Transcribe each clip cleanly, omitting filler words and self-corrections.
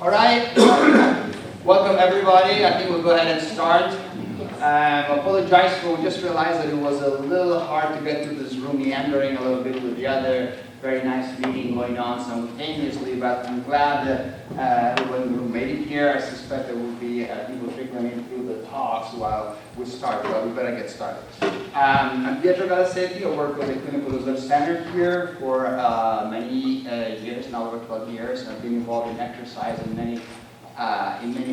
All right, welcome everybody. I think we'll go ahead and start. Apologize for, we just realized that it was a little hard to get to this room, meandering a little bit with the other very nice meeting going on simultaneously, but I'm glad that everyone who made it here. I suspect there will be people trickling through the talks while we start, but we better get started. I'm Pietro Galassetti. I work with the Clinical Research Center here for many years, now over 12 years. I've been involved in exercise in many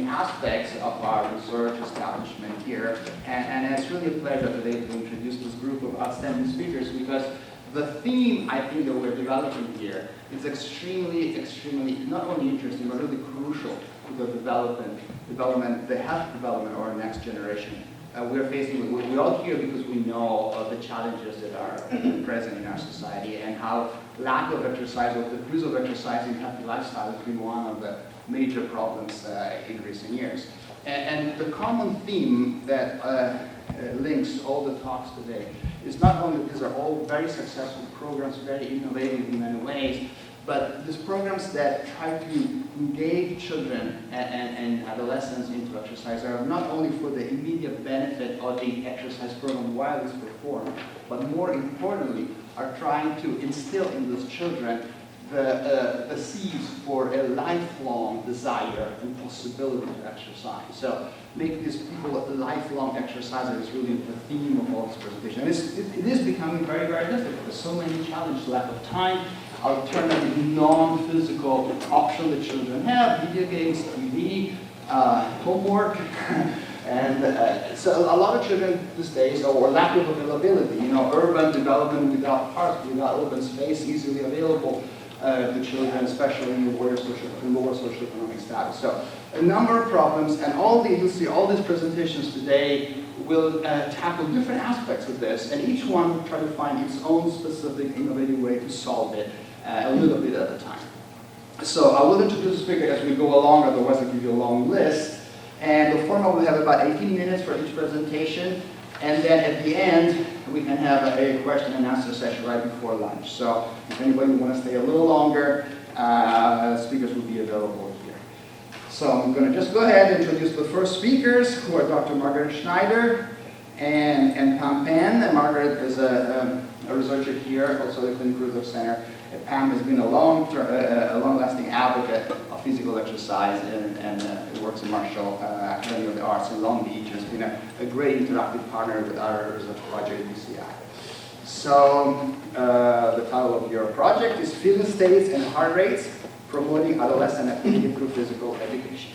aspects of our research establishment here. And it's really a pleasure today to introduce this group of outstanding speakers, because the theme I think that we're developing here is extremely, not only interesting, but really crucial to the the health development of our next generation. We're all here because we know of the challenges that are present in our society, and how lack of exercise or the decrease of exercise in healthy lifestyle has been one of the major problems in recent years. And the common theme that links all the talks today is not only these are all very successful programs, very innovative in many ways, but these programs that try to engage children and adolescents into exercise are not only for the immediate benefit of the exercise program while it's performed, but more importantly are trying to instill in those children the seeds for a lifelong desire and possibility to exercise. So make these people lifelong exercisers is really the theme of all this presentation. And it is becoming very, very difficult. There's so many challenges, lack of time, alternative non-physical options that children have, video games, TV, homework, and so a lot of children these days, or lack of availability, urban development without parks, without open space easily available to children, especially in lower socioeconomic status. So a number of problems, and you'll see all these presentations today will tackle different aspects of this, and each one will try to find its own specific innovative way to solve it a little bit at a time. So I will introduce the speaker as we go along, otherwise I'll give you a long list. And the format will have about 18 minutes for each presentation, and then at the end we can have a question and answer session right before lunch. So if anybody wants to stay a little longer, speakers will be available here. So I'm going to just go ahead and introduce the first speakers, who are Dr. Margaret Schneider and Pam Penn. And Margaret is a researcher here, also at the Clinical Research Center. And Pam has been a long-lasting advocate of physical exercise and works in Marshall Academy of the Arts in Long Beach. Has been a great interactive partner with our research project at UCI. So the title of your project is Fitness States and Heart Rates, Promoting Adolescent Activity Through Physical Education.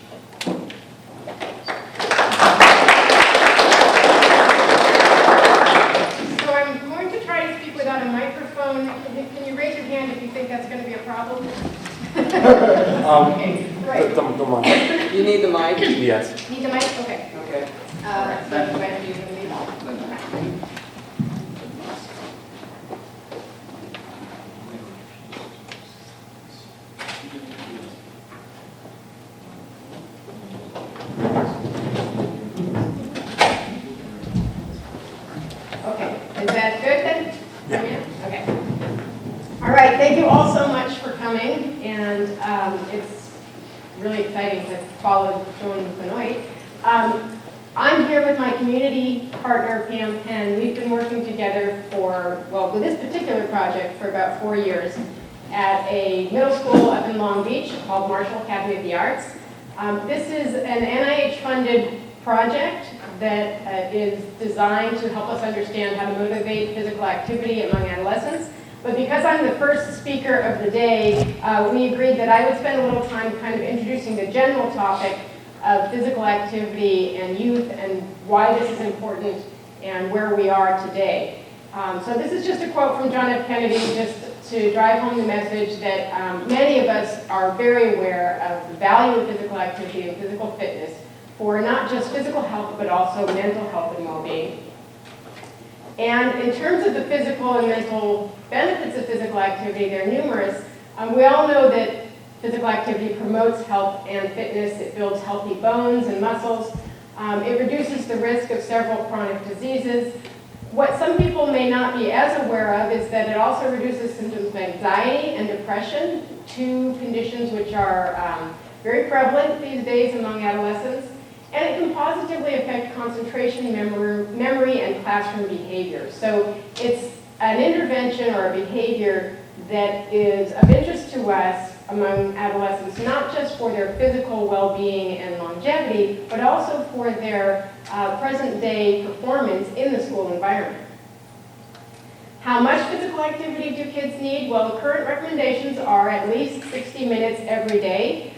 So I'm going to try to speak without a microphone. Can you raise your hand if you think that's going to be a problem? Okay, right. The mic. You need the mic? Yes. Need the mic? Okay. Okay. So I'm using these. Okay, is that good then? Yeah. Okay. All right, thank you all so much for coming, and it's really exciting to follow Joan Benoit. I'm here with my community partner, Pam Penn. We've been working together with this particular project for about 4 years at a middle school up in Long Beach called Marshall Academy of the Arts. This is an NIH-funded project that is designed to help us understand how to motivate physical activity among adolescents. But because I'm the first speaker of the day, we agreed that I would spend a little time kind of introducing the general topic of physical activity and youth and why this is important and where we are today. So this is just a quote from John F. Kennedy, just to drive home the message that many of us are very aware of the value of physical activity and physical fitness for not just physical health, but also mental health and well-being. And in terms of the physical and mental benefits of physical activity, they're numerous. We all know that physical activity promotes health and fitness. It builds healthy bones and muscles. It reduces the risk of several chronic diseases. What some people may not be as aware of is that it also reduces symptoms of anxiety and depression, two conditions which are very prevalent these days among adolescents, and it can positively affect concentration, memory, and classroom behavior. So it's an intervention or a behavior that is of interest to us among adolescents, not just for their physical well-being and longevity, but also for their present-day performance in the school environment. How much physical activity do kids need? Well, the current recommendations are at least 60 minutes every day.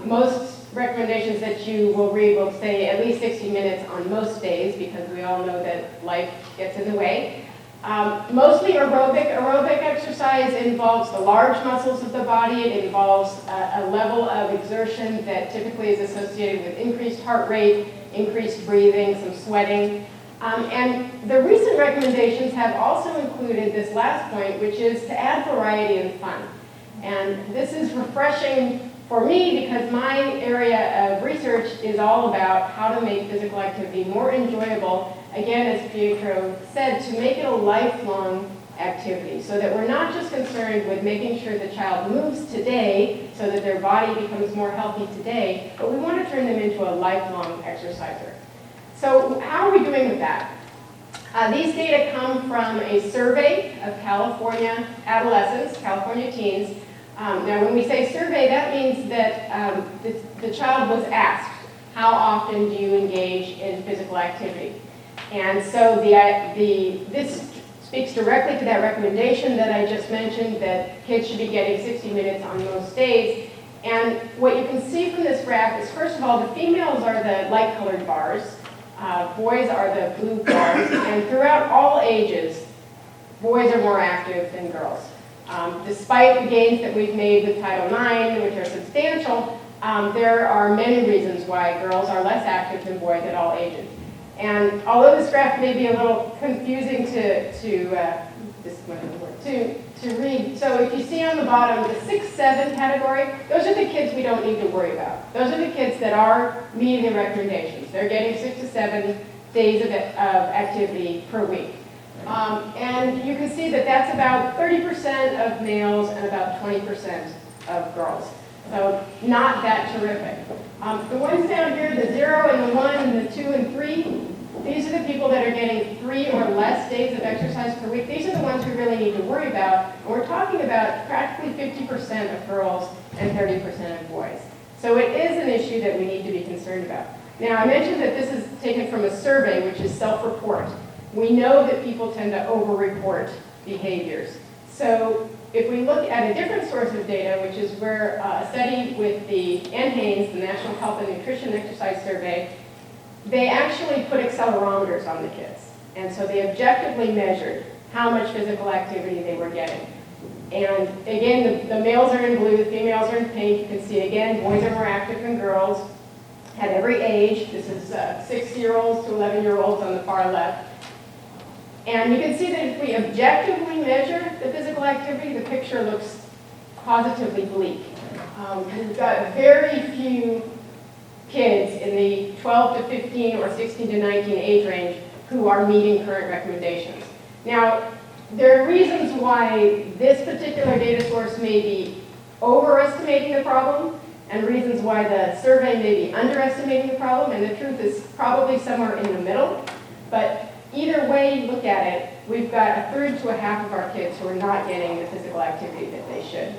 Most recommendations that you will read will say at least 60 minutes on most days, because we all know that life gets in the way. Mostly aerobic. Aerobic exercise involves the large muscles of the body. It involves a level of exertion that typically is associated with increased heart rate, increased breathing, some sweating. And the recent recommendations have also included this last point, which is to add variety and fun. And this is refreshing for me because my area of research is all about how to make physical activity more enjoyable, again, as Pietro said, to make it a lifelong activity, so that we're not just concerned with making sure the child moves today so that their body becomes more healthy today, but we want to turn them into a lifelong exerciser. So how are we doing with that? These data come from a survey of California adolescents, California teens. Now, when we say survey, that means that the child was asked, how often do you engage in physical activity? And so this speaks directly to that recommendation that I just mentioned, that kids should be getting 60 minutes on most days. And what you can see from this graph is, first of all, the females are the light-colored bars, boys are the blue bars, and throughout all ages, boys are more active than girls. Despite the gains that we've made with Title IX, which are substantial, there are many reasons why girls are less active than boys at all ages. And although this graph may be a little confusing to read, so if you see on the bottom the 6-7 category, those are the kids we don't need to worry about. Those are the kids that are meeting the recommendations. They're getting 6 to 7 days of activity per week. And you can see that that's about 30% of males and about 20% of girls. So not that terrific. The ones down here, the 0 and the 1 and the 2 and 3, these are the people that are getting 3 or less days of exercise per week. These are the ones we really need to worry about. And we're talking about practically 50% of girls and 30% of boys. So it is an issue that we need to be concerned about. Now, I mentioned that this is taken from a survey, which is self-report. We know that people tend to over-report behaviors. So if we look at a different source of data, which is where a study with the NHANES, the National Health and Nutrition Exercise Survey, they actually put accelerometers on the kids. And so they objectively measured how much physical activity they were getting. And again, the males are in blue, the females are in pink. You can see again, boys are more active than girls at every age. This is 6-year-olds to 11-year-olds on the far left. And you can see that if we objectively measure the physical activity, the picture looks positively bleak. We've got very few kids in the 12 to 15 or 16 to 19 age range who are meeting current recommendations. Now, there are reasons why this particular data source may be overestimating the problem, and reasons why the survey may be underestimating the problem, and the truth is probably somewhere in the middle. But either way you look at it, we've got a third to a half of our kids who are not getting the physical activity that they should.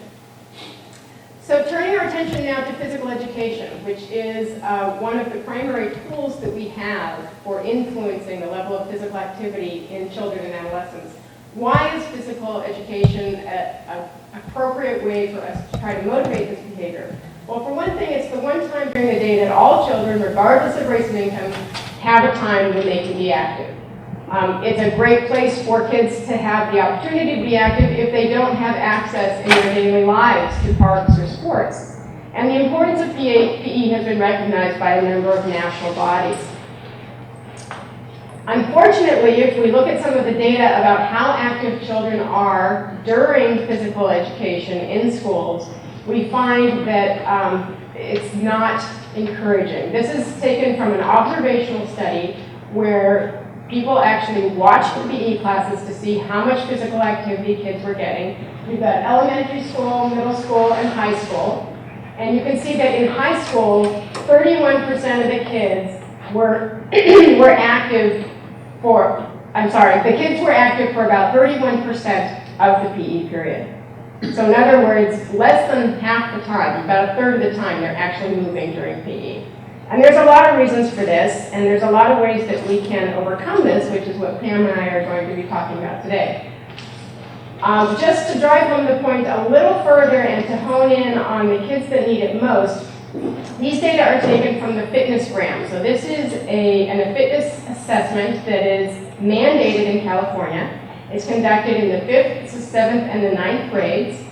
So turning our attention now to physical education, which is one of the primary tools that we have for influencing the level of physical activity in children and adolescents. Why is physical education an appropriate way for us to try to motivate this behavior? Well, for one thing, it's the one time during the day that all children, regardless of race and income, have a time when they can be active. It's a great place for kids to have the opportunity to be active if they don't have access in their daily lives to parks or sports. And the importance of PE has been recognized by a number of national bodies. Unfortunately, if we look at some of the data about how active children are during physical education in schools, we find that it's not encouraging. This is taken from an observational study where people actually watched the PE classes to see how much physical activity kids were getting. We've got elementary school, middle school, and high school. And you can see that in high school, 31% of the kids were, were active for, the kids were active for about 31% of the PE period. So in other words, less than half the time, about a third of the time, they're actually moving during PE. And there's a lot of reasons for this, and there's a lot of ways that we can overcome this, which is what Pam and I are going to be talking about today. Just to drive home the point a little further and to hone in on the kids that need it most, these data are taken from the fitness gram. So this is a fitness assessment that is mandated in California. It's conducted in the 5th, 7th, and the 9th grades.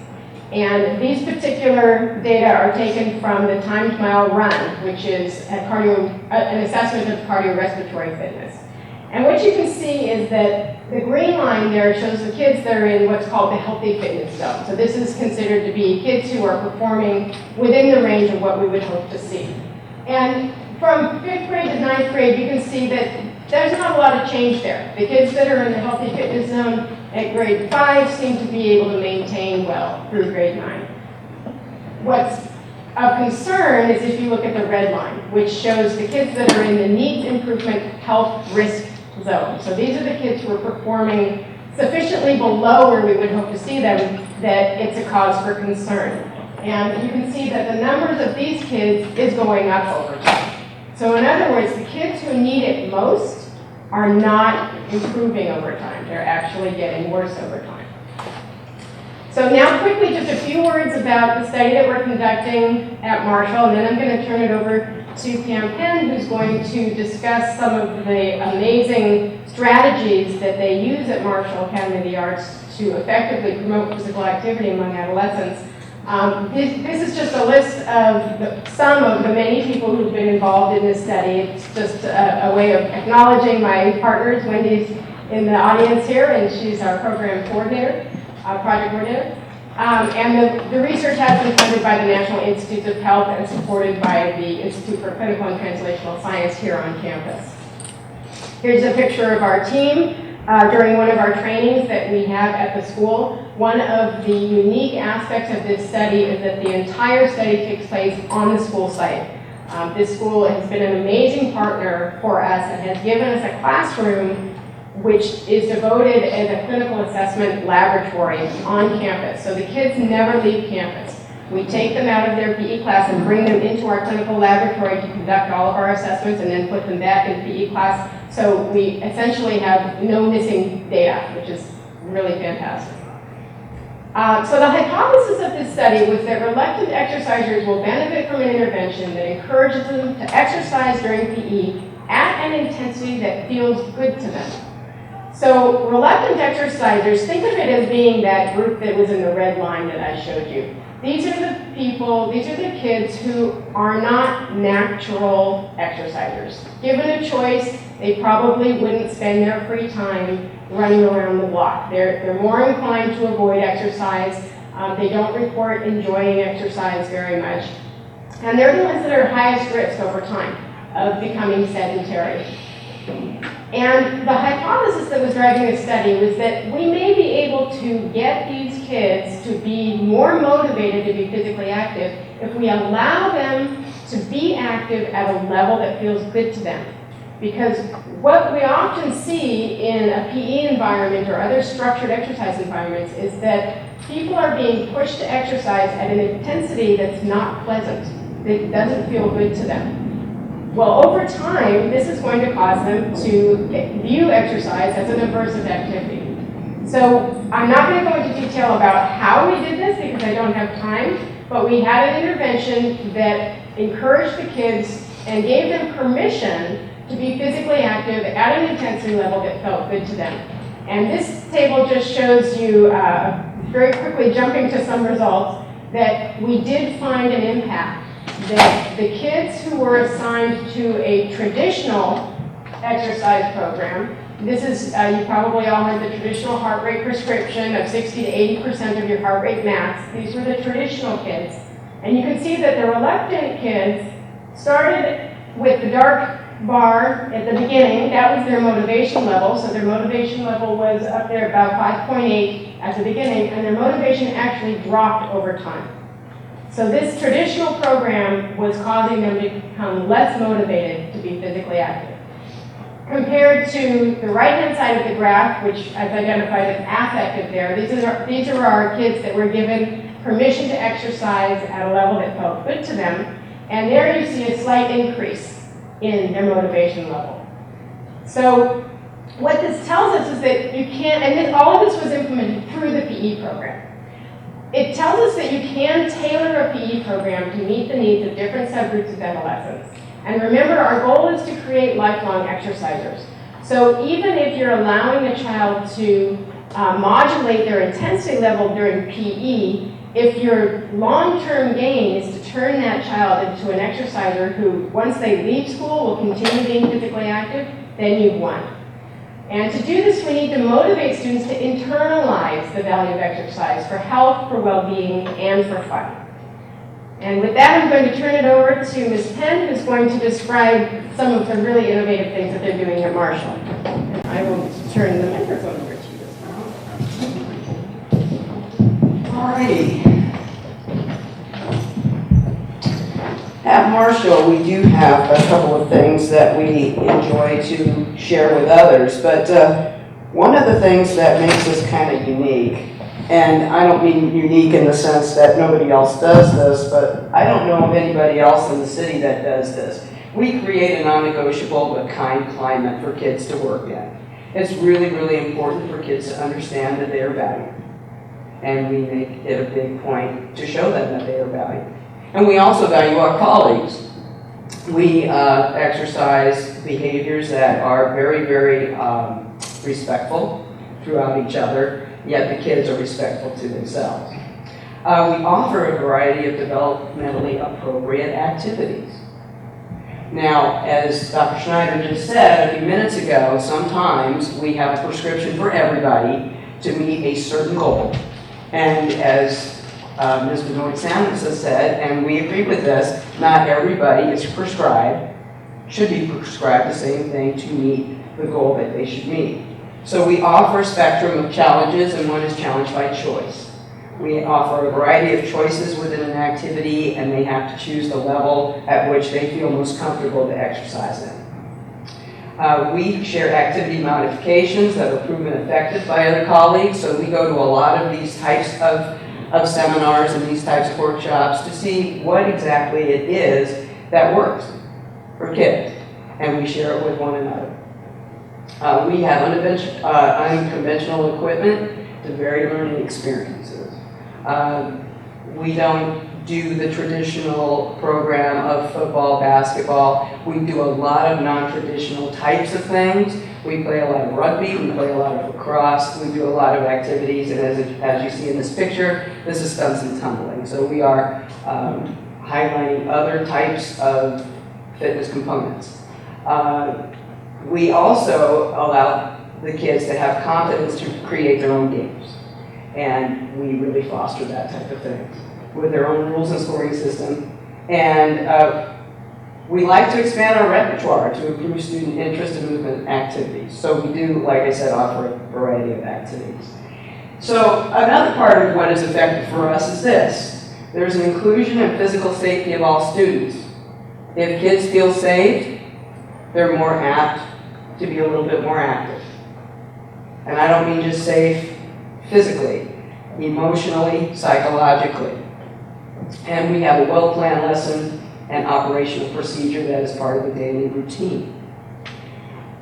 And these particular data are taken from the timed mile run, which is an assessment of cardiorespiratory fitness. And what you can see is that the green line there shows the kids that are in what's called the healthy fitness zone. So this is considered to be kids who are performing within the range of what we would hope to see. And from 5th grade to 9th grade, you can see that there's not a lot of change there. The kids that are in the healthy fitness zone at grade 5 seem to be able to maintain well through grade 9. What's of concern is if you look at the red line, which shows the kids that are in the needs improvement health risk zone. So these are the kids who are performing sufficiently below where we would hope to see them that it's a cause for concern. And you can see that the numbers of these kids is going up over time. So in other words, the kids who need it most are not improving over time. They're actually getting worse over time. So now quickly, just a few words about the study that we're conducting at Marshall, and then I'm going to turn it over to Pam Penn, who's going to discuss some of the amazing strategies that they use at Marshall Academy of the Arts to effectively promote physical activity among adolescents. This is just a list of some of the many people who've been involved in this study. It's just a way of acknowledging my partners. Wendy's in the audience here, and she's our program coordinator, project coordinator. And the research has been funded by the National Institutes of Health and supported by the Institute for Clinical and Translational Science here on campus. Here's a picture of our team during one of our trainings that we have at the school. One of the unique aspects of this study is that the entire study takes place on the school site. This school has been an amazing partner for us and has given us a classroom which is devoted as a clinical assessment laboratory on campus. So the kids never leave campus. We take them out of their PE class and bring them into our clinical laboratory to conduct all of our assessments and then put them back in PE class. So we essentially have no missing data, which is really fantastic. So the hypothesis of this study was that reluctant exercisers will benefit from an intervention that encourages them to exercise during PE at an intensity that feels good to them. So reluctant exercisers, think of it as being that group that was in the red line that I showed you. These are the people, these are the kids who are not natural exercisers. Given a choice, they probably wouldn't spend their free time running around the block. They're more inclined to avoid exercise. They don't report enjoying exercise very much. And they're the ones that are highest risk over time of becoming sedentary. And the hypothesis that was driving the study was that we may be able to get these kids to be more motivated to be physically active if we allow them to be active at a level that feels good to them. Because what we often see in a PE environment or other structured exercise environments is that people are being pushed to exercise at an intensity that's not pleasant, that doesn't feel good to them. Well, over time, this is going to cause them to view exercise as an aversive activity. So I'm not going to go into detail about how we did this because I don't have time, but we had an intervention that encouraged the kids and gave them permission to be physically active at an intensity level that felt good to them. And this table just shows you, very quickly jumping to some results, that we did find an impact. That the kids who were assigned to a traditional exercise program, this is, you probably all heard the traditional heart rate prescription of 60 to 80% of your heart rate max. These were the traditional kids. And you can see that the reluctant kids started with the dark bar at the beginning. That was their motivation level. So their motivation level was up there about 5.8 at the beginning, and their motivation actually dropped over time. So this traditional program was causing them to become less motivated to be physically active. Compared to the right-hand side of the graph, which I've identified as affective there, these are our kids that were given permission to exercise at a level that felt good to them. And there you see a slight increase in their motivation level. So what this tells us is that you can't, and all of this was implemented through the PE program. It tells us that you can tailor a PE program to meet the needs of different subgroups of adolescents. And remember, our goal is to create lifelong exercisers. So even if you're allowing a child to modulate their intensity level during PE, if your long-term gain is to turn that child into an exerciser who, once they leave school, will continue being physically active, then you've won. And to do this, we need to motivate students to internalize the value of exercise for health, for well-being, and for fun. And with that, I'm going to turn it over to Ms. Penn, who's going to describe some of the really innovative things that they're doing at Marshall. And I will turn the microphone over to you. All righty. At Marshall, we do have a couple of things that we enjoy to share with others, but one of the things that makes us kind of unique, and I don't mean unique in the sense that nobody else does this, but I don't know of anybody else in the city that does this. We create a non-negotiable but kind climate for kids to work in. It's really, really important for kids to understand that they are valued. And we make it a big point to show them that they are valued. And we also value our colleagues. We exercise behaviors that are very, very respectful throughout each other, yet the kids are respectful to themselves. We offer a variety of developmentally appropriate activities. Now, as Dr. Schneider just said a few minutes ago, sometimes we have a prescription for everybody to meet a certain goal. And as Ms. Benoit-Samuels has said, and we agree with this, not everybody is prescribed, should be prescribed the same thing to meet the goal that they should meet. So we offer a spectrum of challenges, and one is challenge by choice. We offer a variety of choices within an activity, and they have to choose the level at which they feel most comfortable to exercise in. We share activity modifications that are proven effective by other colleagues, so we go to a lot of these types of seminars and these types of workshops to see what exactly it is that works for kids, and we share it with one another. We have unconventional equipment to vary learning experiences. We don't do the traditional program of football, basketball. We do a lot of non-traditional types of things. We play a lot of rugby, we play a lot of lacrosse, we do a lot of activities, and as you see in this picture, this is stunts and tumbling. So we are highlighting other types of fitness components. We also allow the kids to have confidence to create their own games. And we really foster that type of thing with their own rules and scoring system. And we like to expand our repertoire to improve student interest in movement activities. So we do, like I said, offer a variety of activities. So another part of what is effective for us is this. There's an inclusion and physical safety of all students. If kids feel safe, they're more apt to be a little bit more active. And I don't mean just safe physically, emotionally, psychologically. And we have a well-planned lesson and operational procedure that is part of the daily routine.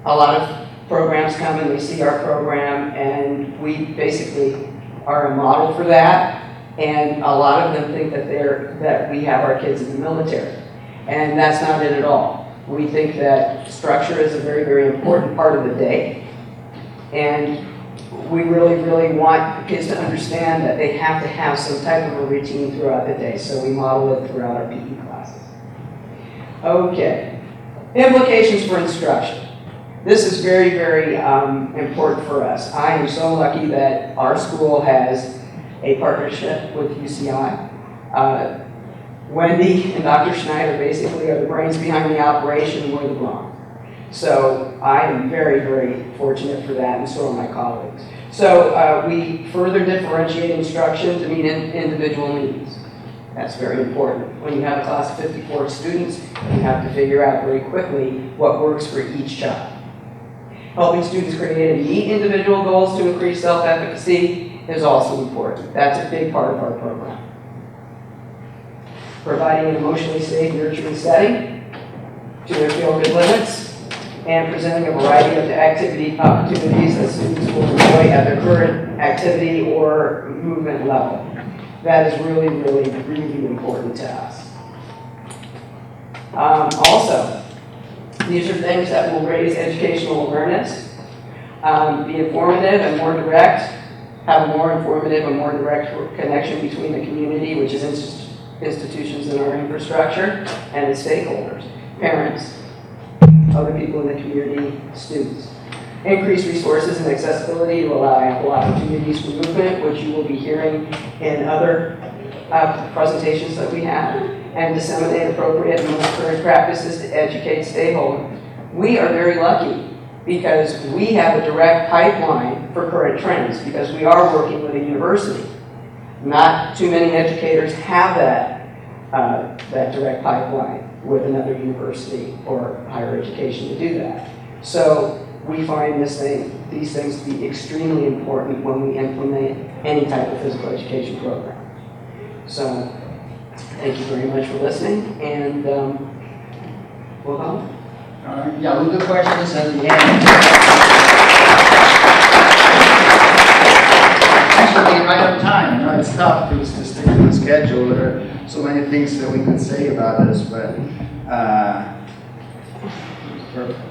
A lot of programs come and they see our program, and we basically are a model for that. And a lot of them think that we have our kids in the military. And that's not it at all. We think that structure is a very, very important part of the day. And we really, really want kids to understand that they have to have some type of a routine throughout the day. So we model it throughout our PE classes. Okay, implications for instruction. This is very, very important for us. I am so lucky that our school has a partnership with UCI. Wendy and Dr. Schneider basically are the brains behind the operation, and we're the brawn. So I am very, very fortunate for that, and so are my colleagues. So we further differentiate instruction to meet individual needs. That's very important. When you have a class of 54 students, you have to figure out very quickly what works for each child. Helping students create and meet individual goals to increase self-efficacy is also important. That's a big part of our program. Providing an emotionally safe, nurturing setting to their feel-good limits, and presenting a variety of activity opportunities that students will enjoy at their current activity or movement level. That is really, really, really important to us. Also, these are things that will raise educational awareness, be informative and more direct, have a more informative and more direct connection between the community, which is institutions in our infrastructure, and the stakeholders, parents, other people in the community, students. Increase resources and accessibility to allow ample opportunities for movement, which you will be hearing in other presentations that we have, and disseminate appropriate and most current practices to educate stakeholders. We are very lucky because we have a direct pipeline for current trends because we are working with a university. Not too many educators have that direct pipeline with another university or higher education to do that. So we find these things to be extremely important when we implement any type of physical education program. So thank you very much for listening, and we'll go. Yeah, we'll do questions at the end. Actually, right on time. You know, it's tough to stick to the schedule. There are so many things that we could say about this, but perfect.